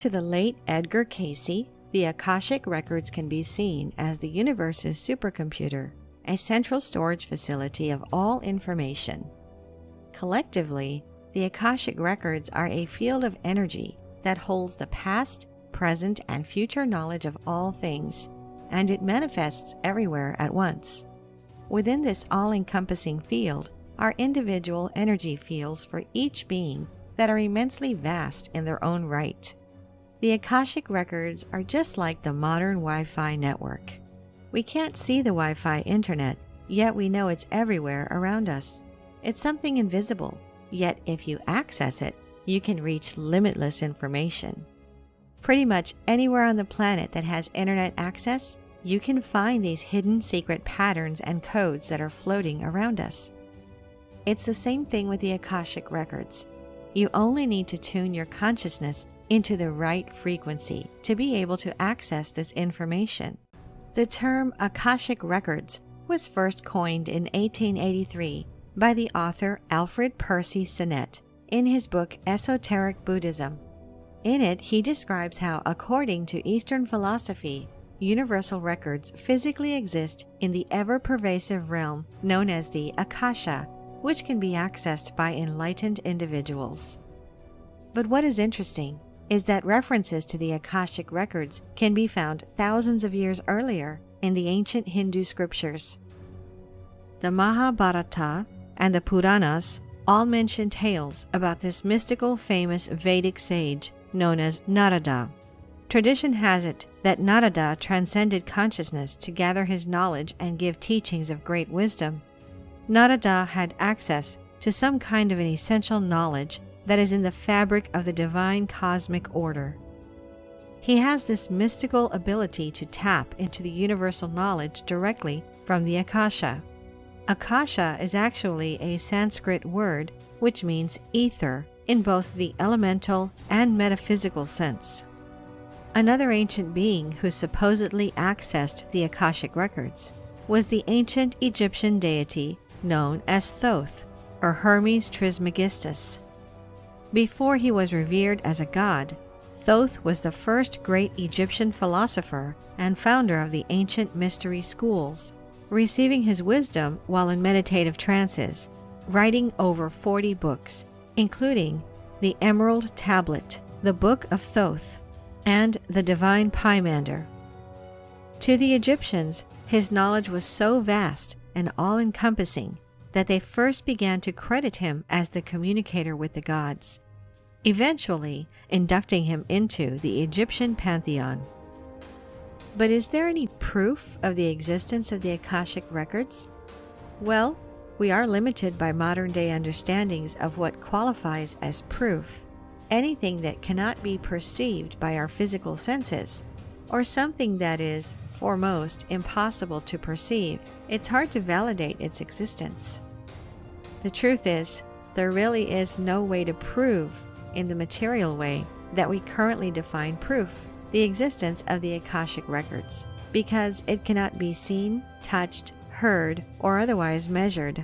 To the late Edgar Cayce, the Akashic records can be seen as the universe's supercomputer, a central storage facility of all information. Collectively, the Akashic records are a field of energy that holds the past, present, and future knowledge of all things, and it manifests everywhere at once. Within this all-encompassing field are individual energy fields for each being that are immensely vast in their own right. The Akashic records are just like the modern Wi-Fi network. We can't see the Wi-Fi internet, yet we know it's everywhere around us. It's something invisible, yet if you access it, you can reach limitless information. Pretty much anywhere on the planet that has internet access, you can find these hidden secret patterns and codes that are floating around us. It's the same thing with the Akashic records. You only need to tune your consciousness into the right frequency to be able to access this information. The term Akashic records was first coined in 1883 by the author Alfred Percy Sinnett in his book Esoteric Buddhism. In it, he describes how, according to Eastern philosophy, universal records physically exist in the ever-pervasive realm known as the Akasha, which can be accessed by enlightened individuals. But what is interesting is that references to the Akashic records can be found thousands of years earlier in the ancient Hindu scriptures. The Mahabharata and the Puranas all mention tales about this mystical, famous Vedic sage known as Narada. Tradition has it that Narada transcended consciousness to gather his knowledge and give teachings of great wisdom. Narada had access to some kind of an essential knowledge that is in the fabric of the divine cosmic order. He has this mystical ability to tap into the universal knowledge directly from the Akasha. Akasha is actually a Sanskrit word which means ether in both the elemental and metaphysical sense. Another ancient being who supposedly accessed the Akashic records was the ancient Egyptian deity known as Thoth, or Hermes Trismegistus. Before he was revered as a god, Thoth was the first great Egyptian philosopher and founder of the ancient mystery schools, receiving his wisdom while in meditative trances, writing over 40 books, including the Emerald Tablet, the Book of Thoth, and the Divine Pymander. To the Egyptians, his knowledge was so vast and all-encompassing that they first began to credit him as the communicator with the gods, eventually inducting him into the Egyptian pantheon. But is there any proof of the existence of the Akashic records? Well, we are limited by modern-day understandings of what qualifies as proof. Anything that cannot be perceived by our physical senses, or something that is, for most, impossible to perceive, it's hard to validate its existence. The truth is, there really is no way to prove, in the material way that we currently define proof, the existence of the Akashic records, because it cannot be seen, touched, heard, or otherwise measured.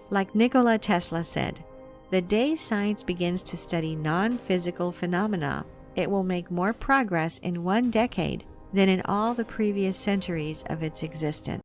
Like Nikola Tesla said, "The day science begins to study non-physical phenomena, it will make more progress in one decade than in all the previous centuries of its existence."